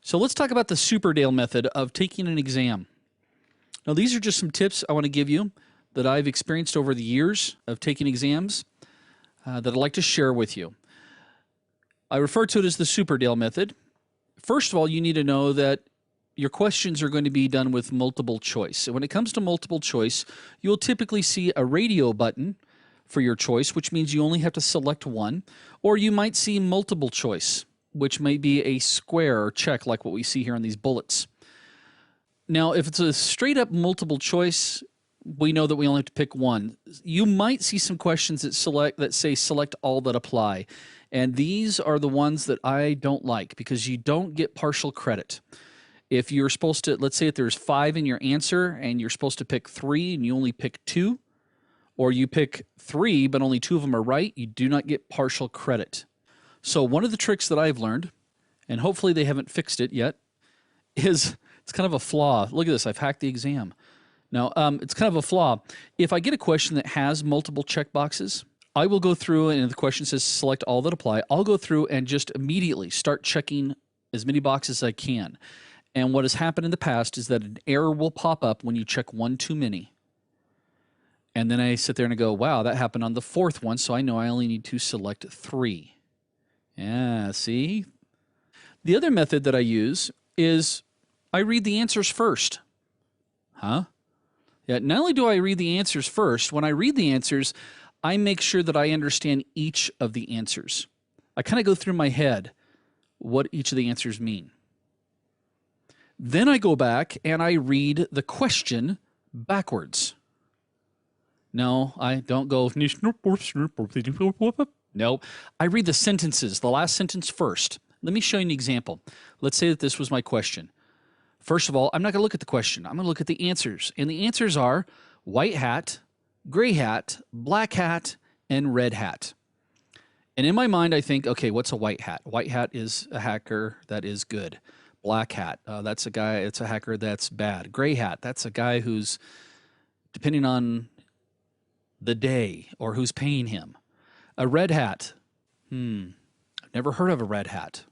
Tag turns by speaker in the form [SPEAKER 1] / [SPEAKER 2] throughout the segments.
[SPEAKER 1] So let's talk about the SuperDale method of taking an exam. Now, these are just some tips I want to give you that I've experienced over the years of taking exams that I'd like to share with you. I refer to it as the SuperDale method. First of all, you need to know that your questions are going to be done with multiple choice. So when it comes to multiple choice, you'll typically see a radio button for your choice, which means you only have to select one, or you might see multiple choice, which may be a square or check like what we see here on these bullets. Now, if it's a straight up multiple choice, we know that we only have to pick one. You might see some questions that say select all that apply. And these are the ones that I don't like because you don't get partial credit. If you're supposed to, let's say if there's 5 in your answer and you're supposed to pick 3 and you only pick 2, or you pick 3 but only 2 of them are right, you do not get partial credit. So one of the tricks that I've learned, and hopefully they haven't fixed it yet, is it's kind of a flaw. Look at this, I've hacked the exam. Now, it's kind of a flaw. If I get a question that has multiple check boxes, I will go through, and if the question says select all that apply, I'll go through and just immediately start checking as many boxes as I can. And what has happened in the past is that an error will pop up when you check one too many. And then I sit there and I go, wow, that happened on the 4th one, so I know I only need to select 3. Yeah, see? The other method that I use is I read the answers first. Huh? Yeah, not only do I read the answers first, when I read the answers, I make sure that I understand each of the answers. I kind of go through my head what each of the answers mean. Then I go back and I read the question backwards. No, I don't go, no, I read the sentences, the last sentence first. Let me show you an example. Let's say that this was my question. First of all, I'm not going to look at the question. I'm going to look at the answers. And the answers are white hat, gray hat, black hat, and red hat. And in my mind, I think, okay, what's a white hat? White hat is a hacker that is good. Black hat, that's a guy, it's a hacker that's bad. Gray hat, that's a guy who's, depending on the day or who's paying him. A red hat, I've never heard of a red hat.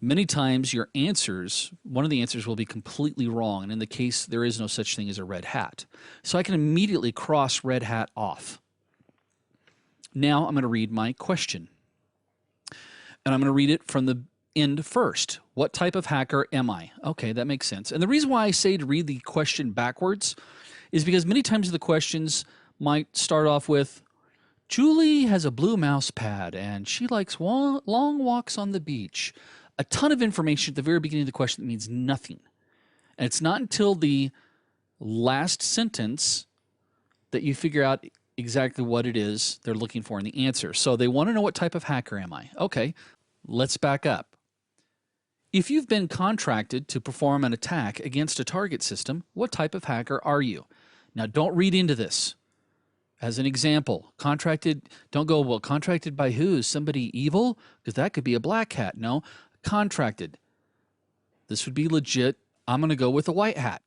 [SPEAKER 1] Many times your answers, one of the answers will be completely wrong, and in the case there is no such thing as a red hat. So I can immediately cross red hat off. Now I'm going to read my question. And I'm going to read it from the end first. What type of hacker am I? Okay, that makes sense. And the reason why I say to read the question backwards is because many times the questions might start off with, Julie has a blue mouse pad and she likes long walks on the beach. A ton of information at the very beginning of the question that means nothing. And it's not until the last sentence that you figure out exactly what it is they're looking for in the answer. So they want to know what type of hacker am I? Okay, let's back up. If you've been contracted to perform an attack against a target system, what type of hacker are you? Now, don't read into this. As an example, contracted, don't go, well, contracted by who? Somebody evil? Because that could be a black hat. No, contracted. This would be legit. I'm going to go with a white hat.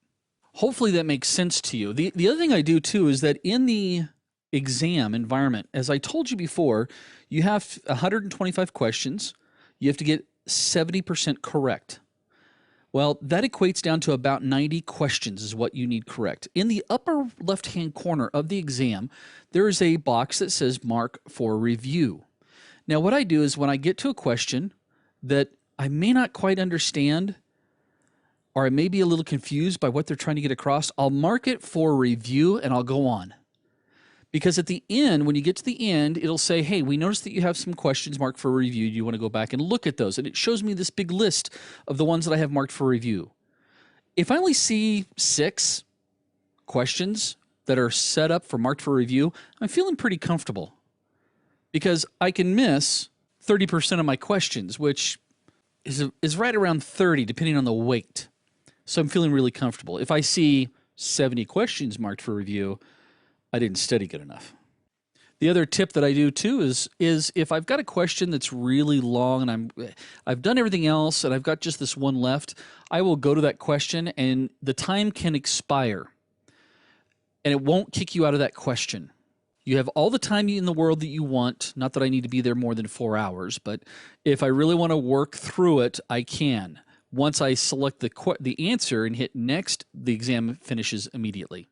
[SPEAKER 1] Hopefully that makes sense to you. The other thing I do too is that in the exam environment, as I told you before, you have 125 questions. You have to get 70% correct. Well, that equates down to about 90 questions is what you need correct. In the upper left-hand corner of the exam, there is a box that says mark for review. Now, what I do is when I get to a question that I may not quite understand or I may be a little confused by what they're trying to get across, I'll mark it for review and I'll go on. Because at the end, when you get to the end, it'll say, hey, we noticed that you have some questions marked for review. Do you want to go back and look at those? And it shows me this big list of the ones that I have marked for review. If I only see 6 questions that are set up for marked for review, I'm feeling pretty comfortable because I can miss 30% of my questions, which is right around 30, depending on the weight. So I'm feeling really comfortable. If I see 70 questions marked for review, I didn't study good enough. The other tip that I do too is if I've got a question that's really long and I've done everything else and I've got just this one left, I will go to that question and the time can expire and it won't kick you out of that question. You have all the time in the world that you want. Not that I need to be there more than 4 hours, but if I really want to work through it, I can. Once I select the answer and hit next, the exam finishes immediately.